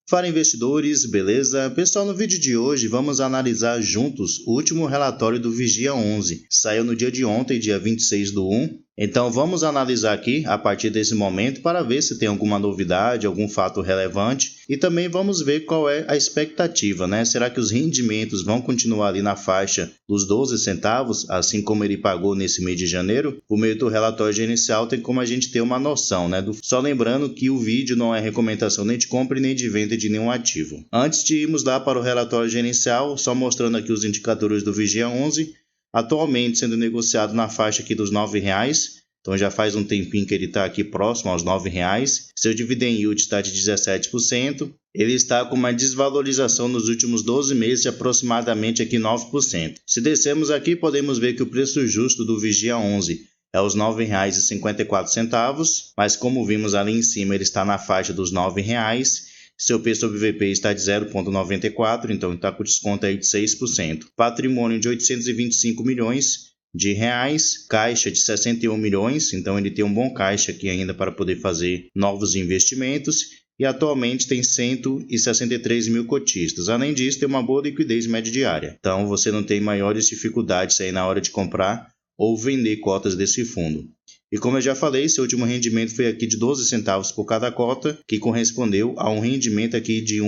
Fala investidores, beleza? Pessoal, no vídeo de hoje vamos analisar juntos o último relatório do Vigia 11. Saiu no dia de ontem, dia 26/1. Então vamos analisar aqui a partir desse momento para ver se tem alguma novidade, algum fato relevante e também vamos ver qual é a expectativa, né? Será que os rendimentos vão continuar ali na faixa dos 12 centavos, assim como ele pagou nesse mês de janeiro? Por meio do relatório gerencial tem como a gente ter uma noção, né? Só lembrando que o vídeo não é recomendação nem de compra nem de venda de nenhum ativo. Antes de irmos lá para o relatório gerencial, só mostrando aqui os indicadores do Vigia 11, atualmente sendo negociado na faixa aqui dos R$ 9,00. Então já faz um tempinho que ele está aqui próximo aos R$ 9,00. Seu dividend yield está de 17%. Ele está com uma desvalorização nos últimos 12 meses de aproximadamente aqui 9%. Se descermos aqui, podemos ver que o preço justo do Vigia 11 é os R$ 9,54, mas como vimos ali em cima, ele está na faixa dos R$ 9,00. Seu P sobre VP está de 0,94, então está com desconto aí de 6%. Patrimônio de 825 milhões de reais, caixa de 61 milhões, então ele tem um bom caixa aqui ainda para poder fazer novos investimentos e atualmente tem 163 mil cotistas. Além disso, tem uma boa liquidez média diária, então você não tem maiores dificuldades aí na hora de comprar ou vender cotas desse fundo. E como eu já falei, seu último rendimento foi aqui de 12 centavos por cada cota, que correspondeu a um rendimento aqui de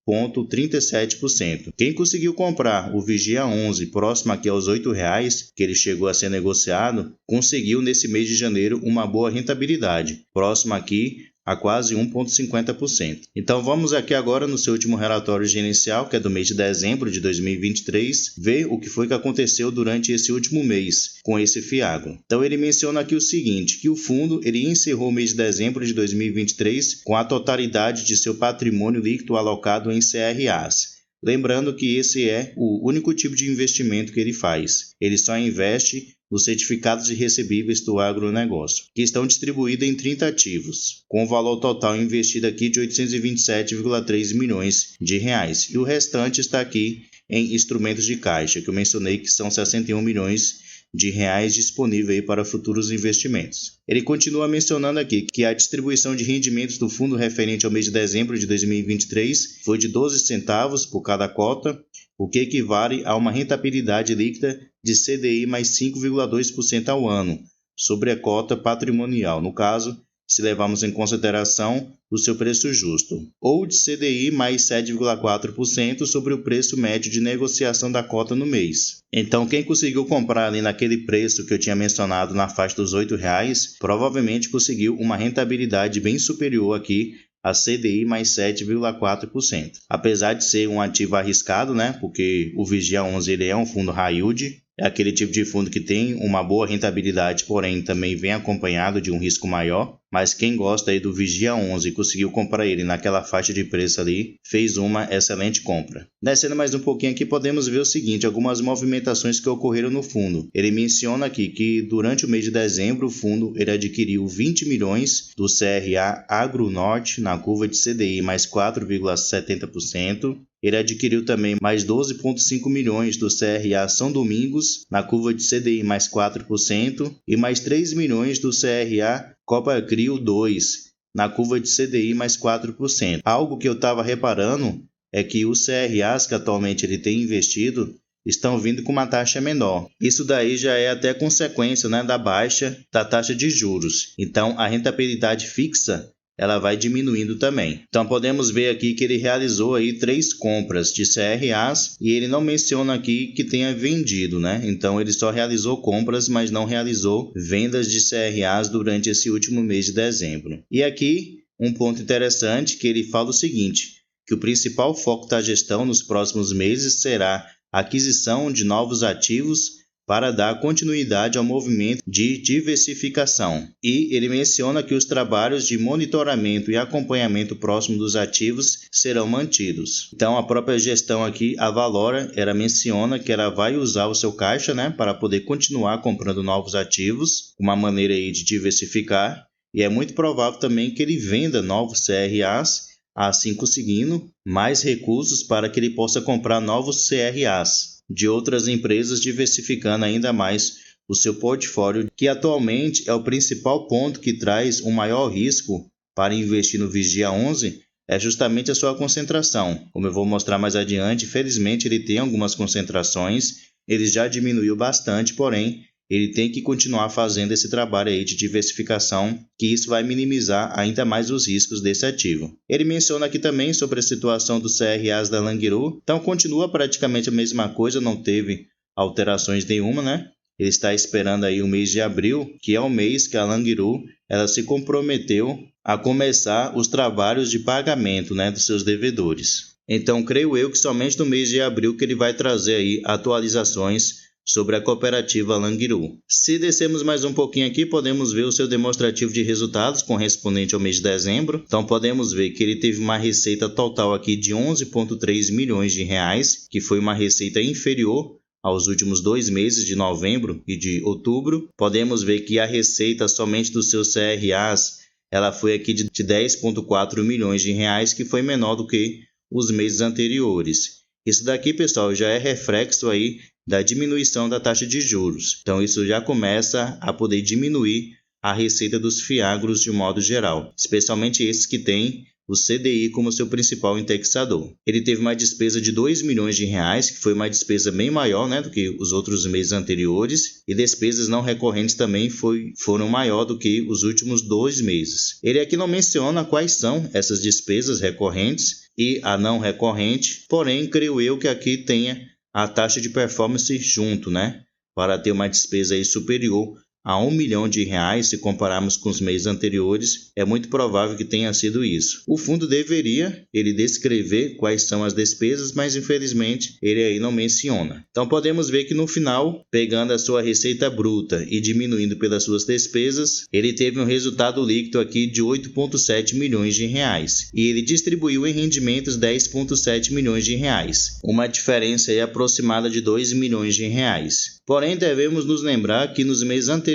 1,37%. Quem conseguiu comprar o Vigia 11 próximo aqui aos R$ 8,00, que ele chegou a ser negociado, conseguiu nesse mês de janeiro uma boa rentabilidade, próximo aqui a quase 1,50%. Então vamos aqui agora no seu último relatório gerencial, que é do mês de dezembro de 2023, ver o que foi que aconteceu durante esse último mês com esse FIAGRO. Então ele menciona aqui o seguinte, que o fundo ele encerrou o mês de dezembro de 2023 com a totalidade de seu patrimônio líquido alocado em CRAs. Lembrando que esse é o único tipo de investimento que ele faz. Ele só investe nos certificados de recebíveis do agronegócio, que estão distribuídos em 30 ativos, com o valor total investido aqui de 827,3 milhões de reais. E o restante está aqui em instrumentos de caixa, que eu mencionei que são 61 milhões de reais disponível aí para futuros investimentos. Ele continua mencionando aqui que a distribuição de rendimentos do fundo referente ao mês de dezembro de 2023 foi de 12 centavos por cada cota, o que equivale a uma rentabilidade líquida de CDI mais 5,2% ao ano, sobre a cota patrimonial, no caso, se levarmos em consideração o seu preço justo, ou de CDI mais 7,4% sobre o preço médio de negociação da cota no mês. Então, quem conseguiu comprar ali naquele preço que eu tinha mencionado na faixa dos R$ 8,00, provavelmente conseguiu uma rentabilidade bem superior aqui a CDI mais 7,4%. Apesar de ser um ativo arriscado, né? Porque o Vigia 11 ele é um fundo high yield, é aquele tipo de fundo que tem uma boa rentabilidade, porém também vem acompanhado de um risco maior. Mas quem gosta aí do Vigia 11 e conseguiu comprar ele naquela faixa de preço ali, fez uma excelente compra. Descendo mais um pouquinho aqui, podemos ver o seguinte, algumas movimentações que ocorreram no fundo. Ele menciona aqui que durante o mês de dezembro, o fundo ele adquiriu 20 milhões do CRA Agro Norte na curva de CDI mais 4,70%. Ele adquiriu também mais 12,5 milhões do CRA São Domingos, na curva de CDI mais 4%, e mais 3 milhões do CRA Copa Crio 2, na curva de CDI mais 4%. Algo que eu estava reparando é que os CRAs que atualmente ele tem investido estão vindo com uma taxa menor. Isso daí já é até consequência, né, da baixa da taxa de juros. Então, a rentabilidade fixa ela vai diminuindo também. Então podemos ver aqui que ele realizou aí 3 compras de CRAs e ele não menciona aqui que tenha vendido, né? Então ele só realizou compras, mas não realizou vendas de CRAs durante esse último mês de dezembro. E aqui um ponto interessante que ele fala o seguinte, que o principal foco da gestão nos próximos meses será a aquisição de novos ativos para dar continuidade ao movimento de diversificação. E ele menciona que os trabalhos de monitoramento e acompanhamento próximo dos ativos serão mantidos. Então, a própria gestão aqui, a Valora, ela menciona que ela vai usar o seu caixa, né, para poder continuar comprando novos ativos, uma maneira aí de diversificar. E é muito provável também que ele venda novos CRAs, assim conseguindo mais recursos para que ele possa comprar novos CRAs de outras empresas, diversificando ainda mais o seu portfólio, que atualmente é o principal ponto que traz um maior risco para investir no Vigia 11, é justamente a sua concentração. Como eu vou mostrar mais adiante, felizmente ele tem algumas concentrações, ele já diminuiu bastante, porém ele tem que continuar fazendo esse trabalho aí de diversificação, que isso vai minimizar ainda mais os riscos desse ativo. Ele menciona aqui também sobre a situação dos CRAs da Languiru, então continua praticamente a mesma coisa, não teve alterações nenhuma, né? Ele está esperando aí o mês de abril, que é o mês que a Languiru ela se comprometeu a começar os trabalhos de pagamento, né, dos seus devedores. Então, creio eu que somente no mês de abril que ele vai trazer aí atualizações sobre a cooperativa Languiru. Se descermos mais um pouquinho aqui, podemos ver o seu demonstrativo de resultados correspondente ao mês de dezembro. Então, podemos ver que ele teve uma receita total aqui de 11,3 milhões de reais, que foi uma receita inferior aos últimos 2 meses de novembro e de outubro. Podemos ver que a receita somente dos seus CRAs ela foi aqui de 10,4 milhões de reais, que foi menor do que os meses anteriores. Isso daqui, pessoal, já é reflexo aí da diminuição da taxa de juros. Então, isso já começa a poder diminuir a receita dos fiagros de modo geral, especialmente esses que têm o CDI como seu principal indexador. Ele teve uma despesa de 2 milhões de reais, que foi uma despesa bem maior, né, do que os outros meses anteriores, e despesas não recorrentes também foram maior do que os últimos 2 meses. Ele aqui não menciona quais são essas despesas recorrentes e a não recorrente, porém, creio eu que aqui tenha a taxa de performance junto, né, para ter uma despesa aí superior a 1 milhão de reais, se compararmos com os meses anteriores, é muito provável que tenha sido isso. O fundo deveria descrever quais são as despesas, mas infelizmente ele aí não menciona. Então podemos ver que no final, pegando a sua receita bruta e diminuindo pelas suas despesas, ele teve um resultado líquido aqui de 8,7 milhões de reais. E ele distribuiu em rendimentos 10,7 milhões de reais. Uma diferença aí aproximada de 2 milhões de reais. Porém, devemos nos lembrar que nos meses anteriores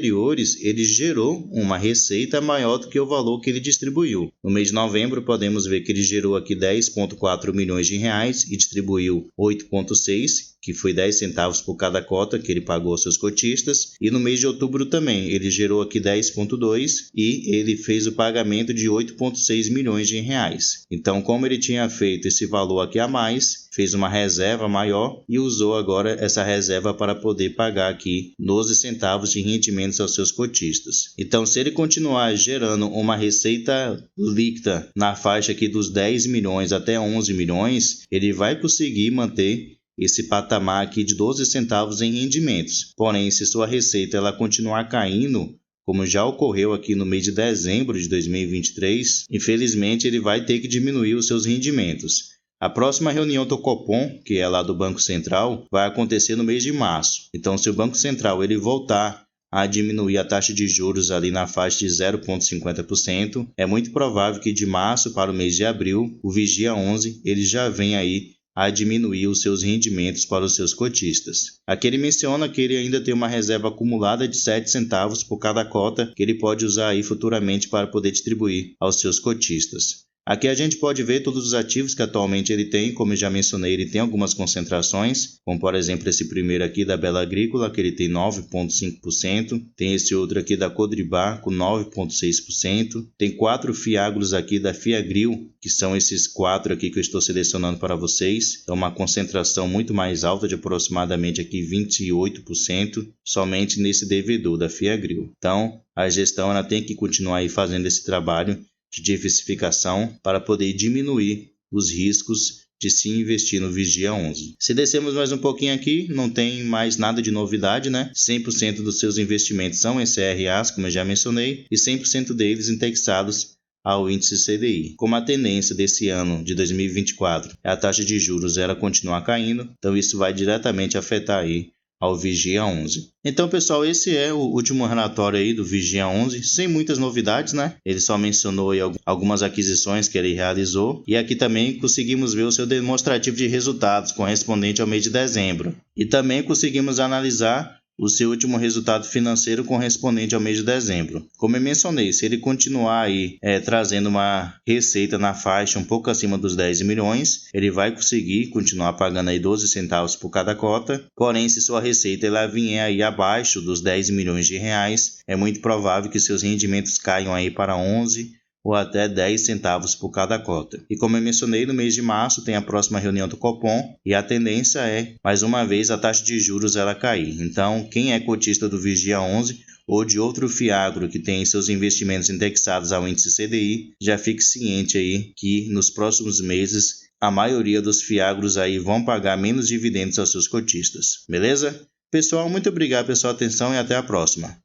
ele gerou uma receita maior do que o valor que ele distribuiu. No mês de novembro, podemos ver que ele gerou aqui 10,4 milhões de reais e distribuiu 8,6, que foi 10 centavos por cada cota que ele pagou aos seus cotistas. E no mês de outubro também, ele gerou aqui 10,2 e ele fez o pagamento de 8,6 milhões de reais. Então, como ele tinha feito esse valor aqui a mais, fez uma reserva maior e usou agora essa reserva para poder pagar aqui 12 centavos de rendimentos aos seus cotistas. Então, se ele continuar gerando uma receita líquida na faixa aqui dos 10 milhões até 11 milhões, ele vai conseguir manter esse patamar aqui de 12 centavos em rendimentos. Porém, se sua receita ela continuar caindo, como já ocorreu aqui no mês de dezembro de 2023, infelizmente ele vai ter que diminuir os seus rendimentos. A próxima reunião do Copom, que é lá do Banco Central, vai acontecer no mês de março. Então, se o Banco Central ele voltar a diminuir a taxa de juros ali na faixa de 0,50%, é muito provável que de março para o mês de abril, o Vigia 11, ele já venha aí a diminuir os seus rendimentos para os seus cotistas. Aqui ele menciona que ele ainda tem uma reserva acumulada de 7 centavos por cada cota que ele pode usar aí futuramente para poder distribuir aos seus cotistas. Aqui a gente pode ver todos os ativos que atualmente ele tem, como eu já mencionei, ele tem algumas concentrações, como por exemplo esse primeiro aqui da Bela Agrícola, que ele tem 9,5%, tem esse outro aqui da Codribar com 9,6%, tem 4 fiagros aqui da Fiagril, que são esses 4 aqui que eu estou selecionando para vocês, então uma concentração muito mais alta de aproximadamente aqui 28%, somente nesse devedor da Fiagril. Então a gestão ela tem que continuar aí fazendo esse trabalho de diversificação para poder diminuir os riscos de se investir no Vigia 11. Se descermos mais um pouquinho aqui, não tem mais nada de novidade, né? 100% dos seus investimentos são em CRAs, como eu já mencionei, e 100% deles indexados ao índice CDI. Como a tendência desse ano de 2024 é a taxa de juros ela continuar caindo, então isso vai diretamente afetar aí ao Vigia 11. Então, pessoal, esse é o último relatório aí do Vigia 11, sem muitas novidades, né? Ele só mencionou aí algumas aquisições que ele realizou e aqui também conseguimos ver o seu demonstrativo de resultados correspondente ao mês de dezembro. E também conseguimos analisar o seu último resultado financeiro correspondente ao mês de dezembro. Como eu mencionei, se ele continuar aí trazendo uma receita na faixa um pouco acima dos 10 milhões, ele vai conseguir continuar pagando aí 12 centavos por cada cota. Porém, se sua receita ela vier aí abaixo dos 10 milhões de reais, é muito provável que seus rendimentos caiam aí para 11 ou até 10 centavos por cada cota. E como eu mencionei, no mês de março tem a próxima reunião do Copom e a tendência é, mais uma vez, a taxa de juros ela cair. Então, quem é cotista do Vigia 11 ou de outro fiagro que tem seus investimentos indexados ao índice CDI, já fique ciente aí que nos próximos meses a maioria dos fiagros aí vão pagar menos dividendos aos seus cotistas. Beleza? Pessoal, muito obrigado pela sua atenção e até a próxima.